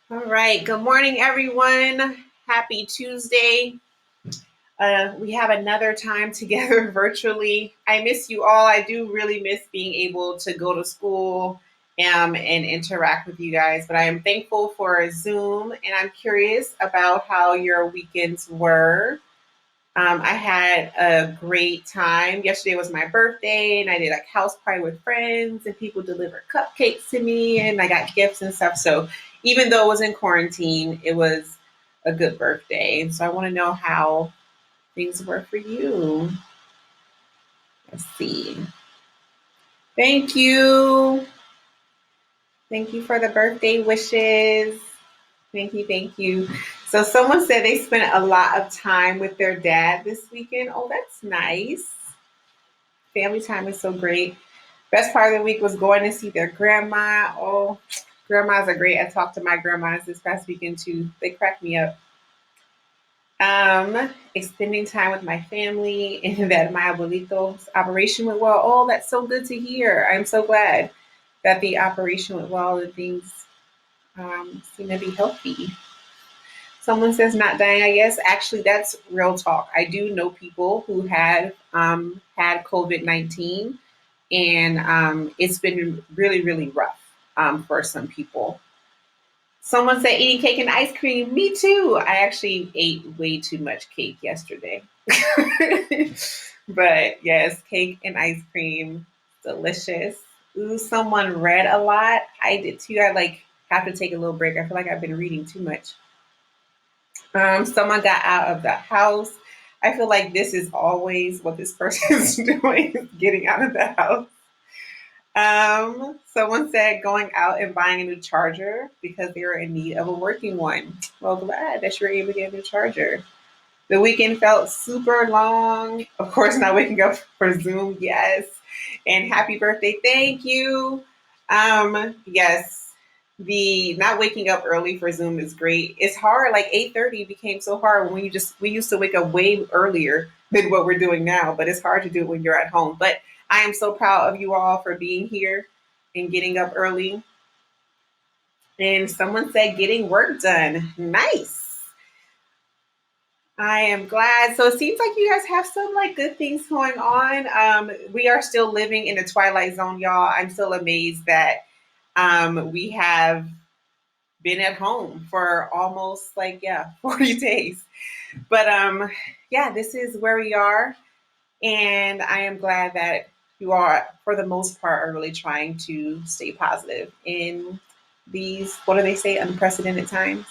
All right. Good morning, everyone. Happy Tuesday. We have another time together virtually. I miss you all. I do really miss being able to go to school and interact with you guys. But I am thankful for Zoom, and I'm curious about how your weekends were. I had a great time. Yesterday was my birthday, and I did a house party with friends, and people delivered cupcakes to me, and I got gifts and stuff. So even though it was in quarantine, it was a good birthday. And so I want to know how things were for you. Let's see. Thank you. Thank you for the birthday wishes. Thank you. Thank you. So someone said they spent a lot of time with their dad this weekend. Oh, that's nice. Family time is so great. Best part of the week was going to see their grandma. Oh, grandmas are great. I talked to my grandmas this past weekend too. They crack me up. Spending time with my family and that my abuelito's operation went well. Oh, that's so good to hear. I'm so glad that the operation went well and things seem to be healthy. Someone says not dying, I guess. Actually, that's real talk. I do know people who had COVID-19, and it's been really, really rough for some people. Someone said eating cake and ice cream. Me too. I actually ate way too much cake yesterday. But yes, cake and ice cream, delicious. Ooh, someone read a lot. I did too. I like have to take a little break. I feel like I've been reading too much. Someone got out of the house. I feel like this is always what this person is doing, is getting out of the house. Someone said going out and buying a new charger because they were in need of a working one. Well, glad that you were able to get a new charger. The weekend felt super long. Of course, not waking up for Zoom, yes. And happy birthday, thank you. Yes, the not waking up early for Zoom is great. It's hard. Like 8:30 became so hard when we used to wake up way earlier than what we're doing now, but it's hard to do it when you're at home. But I am so proud of you all for being here and getting up early. And someone said getting work done. Nice. I am glad. So it seems like you guys have some like good things going on. We are still living in the twilight zone, y'all. I'm still amazed that we have been at home for almost like 40 days. But yeah, this is where we are, and I am glad that you are, for the most part, are really trying to stay positive in these, what do they say, unprecedented times.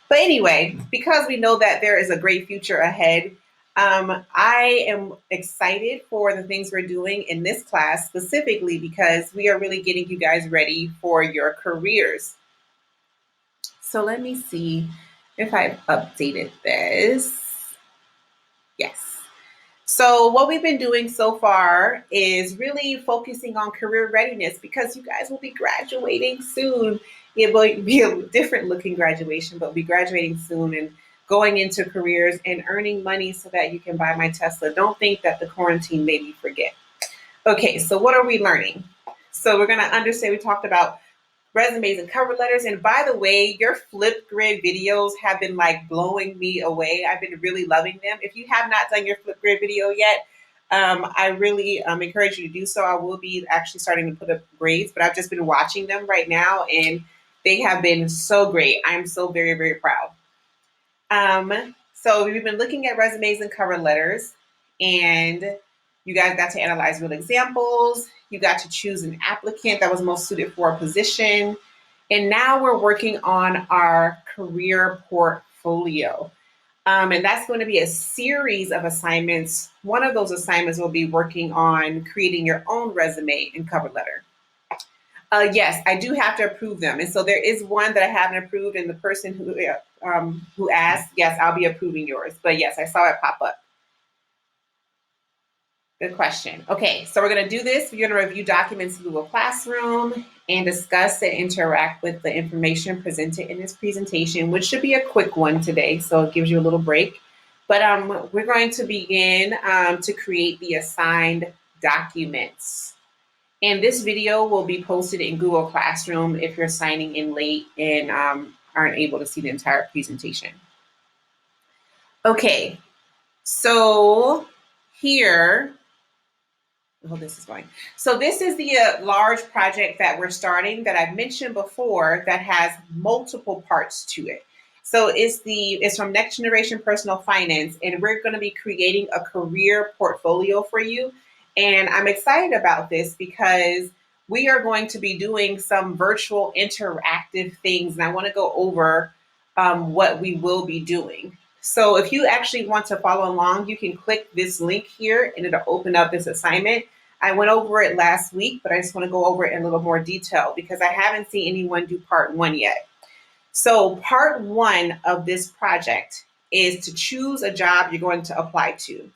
But anyway, because we know that there is a great future ahead, I am excited for the things we're doing in this class specifically because we are really getting you guys ready for your careers. So let me see if I've updated this. Yes. So, what we've been doing so far is really focusing on career readiness because you guys will be graduating soon. It will be a different looking graduation, but we'll be graduating soon and going into careers and earning money so that you can buy my Tesla. Don't think that the quarantine made me forget. Okay, so what are we learning? So, we're going to understand, we talked about resumes and cover letters. And by the way, your Flipgrid videos have been like blowing me away. I've been really loving them. If you have not done your Flipgrid video yet, I really encourage you to do so. I will be actually starting to put up grades, but I've just been watching them right now and they have been so great. I'm so very, very proud. So we've been looking at resumes and cover letters, and you guys got to analyze real examples. You got to choose an applicant that was most suited for a position. And now we're working on our career portfolio. And that's going to be a series of assignments. One of those assignments will be working on creating your own resume and cover letter. Yes, I do have to approve them, and so there is one that I haven't approved, and the person who asked, yes, I'll be approving yours. But yes, I saw it pop up. Good question. Okay, so we're going to do this. We're going to review documents in Google Classroom and discuss and interact with the information presented in this presentation, which should be a quick one today, so it gives you a little break. But we're going to begin to create the assigned documents. And this video will be posted in Google Classroom if you're signing in late and aren't able to see the entire presentation. Okay, so here, oh, this is going. So this is the large project that we're starting that I've mentioned before that has multiple parts to it. So it's from Next Generation Personal Finance, and we're going to be creating a career portfolio for you. And I'm excited about this because we are going to be doing some virtual interactive things, and I want to go over what we will be doing. So if you actually want to follow along, you can click this link here and it'll open up this assignment. I went over it last week, but I just want to go over it in a little more detail because I haven't seen anyone do part one yet. So part one of this project is to choose a job you're going to apply to.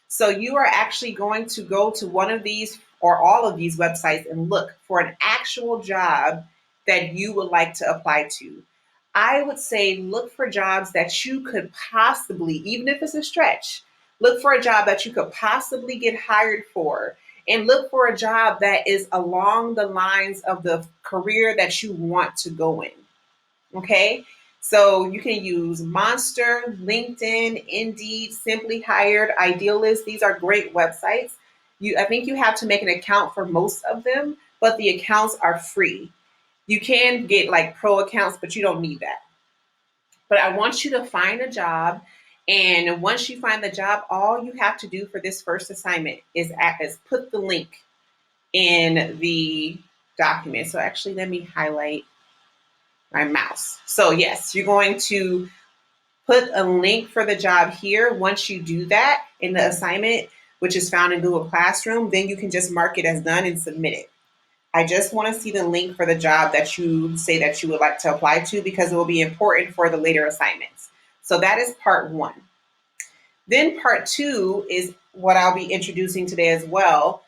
So you are actually going to go to one of these or all of these websites and look for an actual job that you would like to apply to. I would say look for jobs that you could possibly, even if it's a stretch, look for a job that you could possibly get hired for, and look for a job that is along the lines of the career that you want to go in. Okay. So you can use Monster, LinkedIn, Indeed, Simply Hired, Idealist. These are great websites. I think you have to make an account for most of them, but the accounts are free. You can get like pro accounts, but you don't need that. But I want you to find a job. And once you find the job, all you have to do for this first assignment is put the link in the document. So actually, let me highlight my mouse. So yes, you're going to put a link for the job here. Once you do that in the assignment, which is found in Google Classroom, then you can just mark it as done and submit it. I just want to see the link for the job that you say that you would like to apply to because it will be important for the later assignments. So that is part one. Then part two is what I'll be introducing today as well.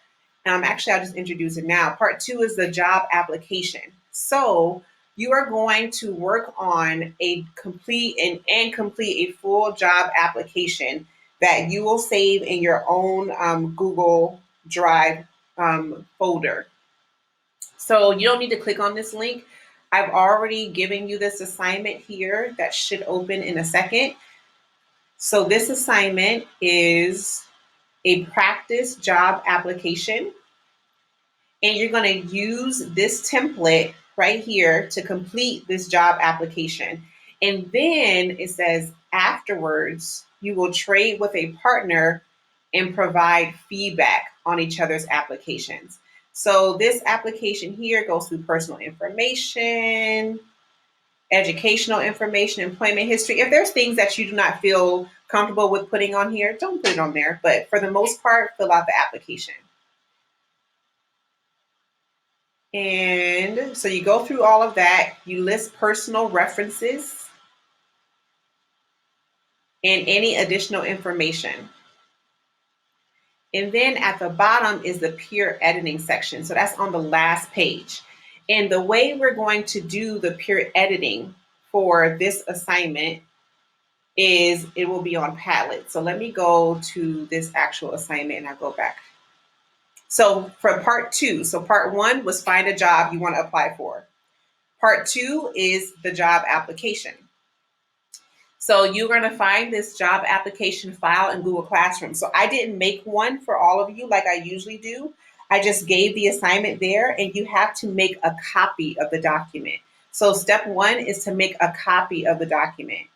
Actually, I'll just introduce it now. Part two is the job application. So you are going to work on a complete a full job application that you will save in your own Google Drive folder. So you don't need to click on this link. I've already given you this assignment here that should open in a second. So this assignment is a practice job application. And you're going to use this template right here to complete this job application. And then it says afterwards, you will trade with a partner and provide feedback on each other's applications. So this application here goes through personal information, educational information, employment history. If there's things that you do not feel comfortable with putting on here, don't put it on there. But for the most part, fill out the application. And so you go through all of that, you list personal references and any additional information. And then at the bottom is the peer editing section. So that's on the last page. And the way we're going to do the peer editing for this assignment is it will be on Padlet. So let me go to this actual assignment and I'll go back. So for part two, so part one was find a job you want to apply for. Part two is the job application. So you're going to find this job application file in Google Classroom. So I didn't make one for all of you like I usually do. I just gave the assignment there and you have to make a copy of the document. So step one is to make a copy of the document.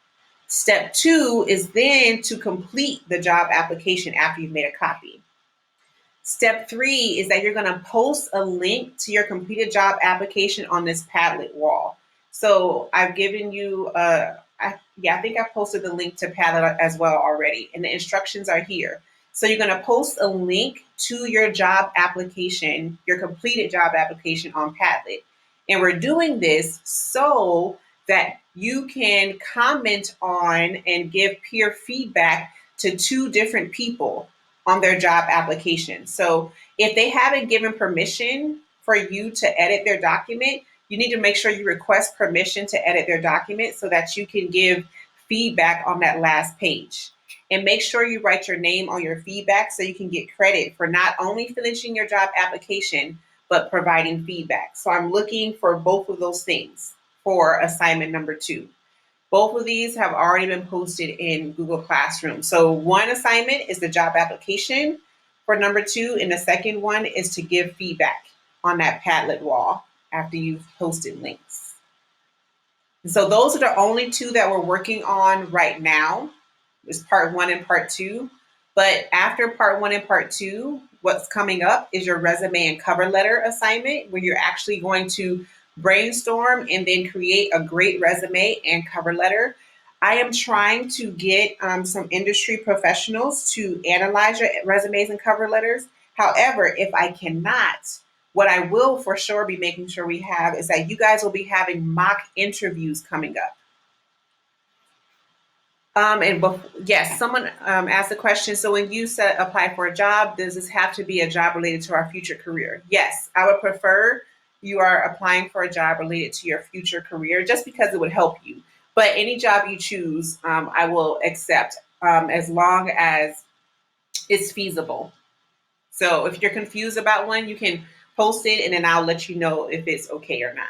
Step two is then to complete the job application after you've made a copy. Step three is that you're going to post a link to your completed job application on this Padlet wall. So I've given you, I think I posted the link to Padlet as well already, and the instructions are here. So you're going to post a link to your job application, your completed job application on Padlet. And we're doing this so that you can comment on and give peer feedback to two different people on their job application. So if they haven't given permission for you to edit their document, you need to make sure you request permission to edit their document so that you can give feedback on that last page. And make sure you write your name on your feedback so you can get credit for not only finishing your job application, but providing feedback. So I'm looking for both of those things for assignment number 2. Both of these have already been posted in Google Classroom. So one assignment is the job application for number 2, and the second one is to give feedback on that Padlet wall after you've posted links. And so those are the only 2 that we're working on right now. It's part 1 and part 2. But after part 1 and part 2, what's coming up is your resume and cover letter assignment, where you're actually going to brainstorm and then create a great resume and cover letter. I am trying to get some industry professionals to analyze your resumes and cover letters. However, if I cannot, what I will for sure be making sure we have is that you guys will be having mock interviews coming up. Yes, someone asked the question. So when you said apply for a job, does this have to be a job related to our future career? Yes, I would prefer you are applying for a job related to your future career, just because it would help you. But any job you choose, I will accept as long as it's feasible. So if you're confused about one, you can post it and then I'll let you know if it's okay or not.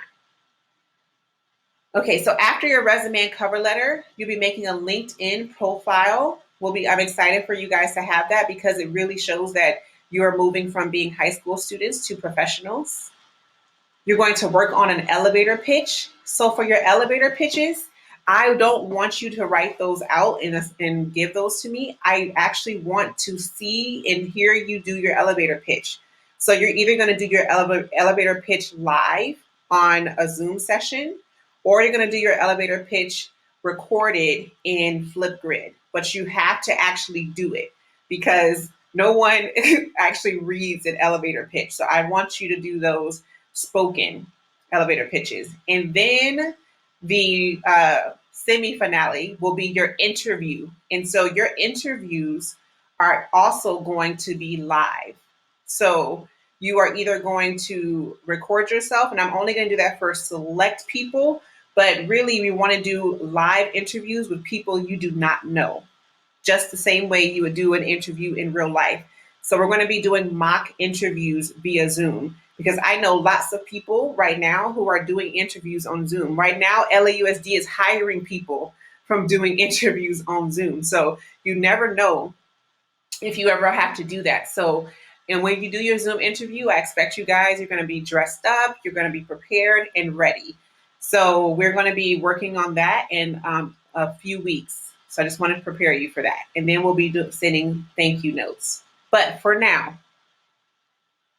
Okay, so after your resume and cover letter, you'll be making a LinkedIn profile. I'm excited for you guys to have that because it really shows that you are moving from being high school students to professionals. You're going to work on an elevator pitch. So for your elevator pitches, I don't want you to write those out and give those to me. I actually want to see and hear you do your elevator pitch. So you're either going to do your elevator pitch live on a Zoom session, or you're going to do your elevator pitch recorded in Flipgrid. But you have to actually do it because no one actually reads an elevator pitch. So I want you to do those spoken elevator pitches. And then the semi-finale will be your interview. And so your interviews are also going to be live. So you are either going to record yourself, and I'm only going to do that for select people, but really we want to do live interviews with people you do not know, just the same way you would do an interview in real life. So we're going to be doing mock interviews via Zoom, because I know lots of people right now who are doing interviews on Zoom. Right now, LAUSD is hiring people from doing interviews on Zoom. So you never know if you ever have to do that. So, and when you do your Zoom interview, I expect you guys, you're going to be dressed up, you're going to be prepared and ready. So we're going to be working on that in a few weeks. So I just want to prepare you for that. And then we'll be sending thank you notes. But for now,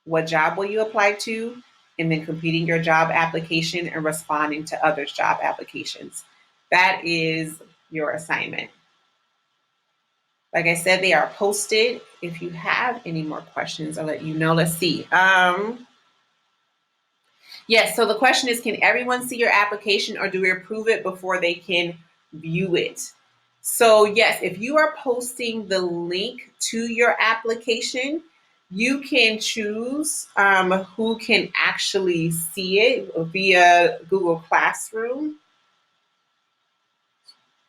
what job will you apply to? And then completing your job application and responding to others' job applications. That is your assignment. Like I said, they are posted. If you have any more questions, I'll let you know. Let's see. Yes, so the question is, can everyone see your application, or do we approve it before they can view it? So yes, if you are posting the link to your application, you can choose who can actually see it via Google Classroom.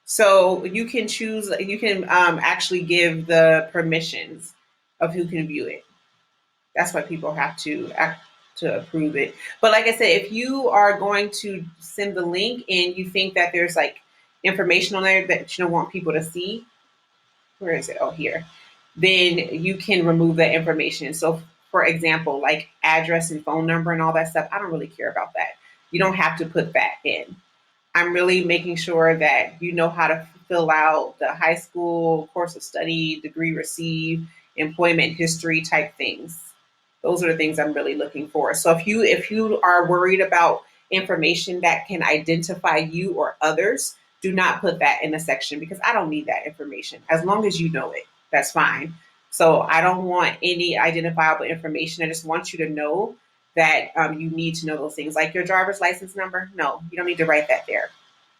So you can choose, you can actually give the permissions of who can view it. That's why people have to approve it. But like I said, if you are going to send the link and you think that there's like information on there that you don't want people to see, where is it? Oh, here. Then you can remove that information. So for example, like address and phone number and all that stuff, I don't really care about that. You don't have to put that in. I'm really making sure that you know how to fill out the high school course of study, degree received, employment history type things. Those are the things I'm really looking for. So if you are worried about information that can identify you or others, do not put that in the section, because I don't need that information. As long as you know it, that's fine. So I don't want any identifiable information. I just want you to know that you need to know those things, like your driver's license number. No, you don't need to write that there.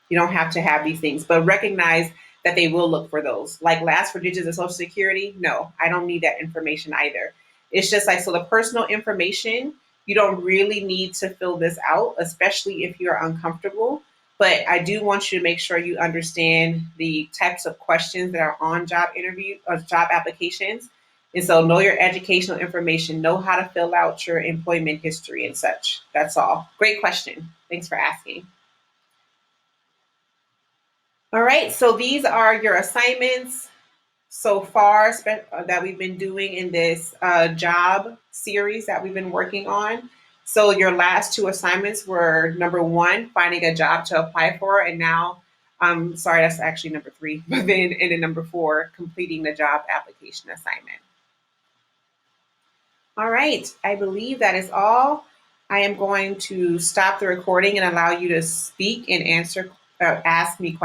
You don't have to have these things, but recognize that they will look for those. Like last four digits of Social Security, no, I don't need that information either. It's just like, so the personal information, you don't really need to fill this out, especially if you're uncomfortable. But I do want you to make sure you understand the types of questions that are on job interview or job applications. And so know your educational information, know how to fill out your employment history and such. That's all. Great question. Thanks for asking. All right, so these are your assignments so far that we've been doing in this job series that we've been working on. So your last two assignments were number one, finding a job to apply for, and now, sorry, that's actually number three, but then number four, completing the job application assignment. All right, I believe that is all. I am going to stop the recording and allow you to speak and ask me questions.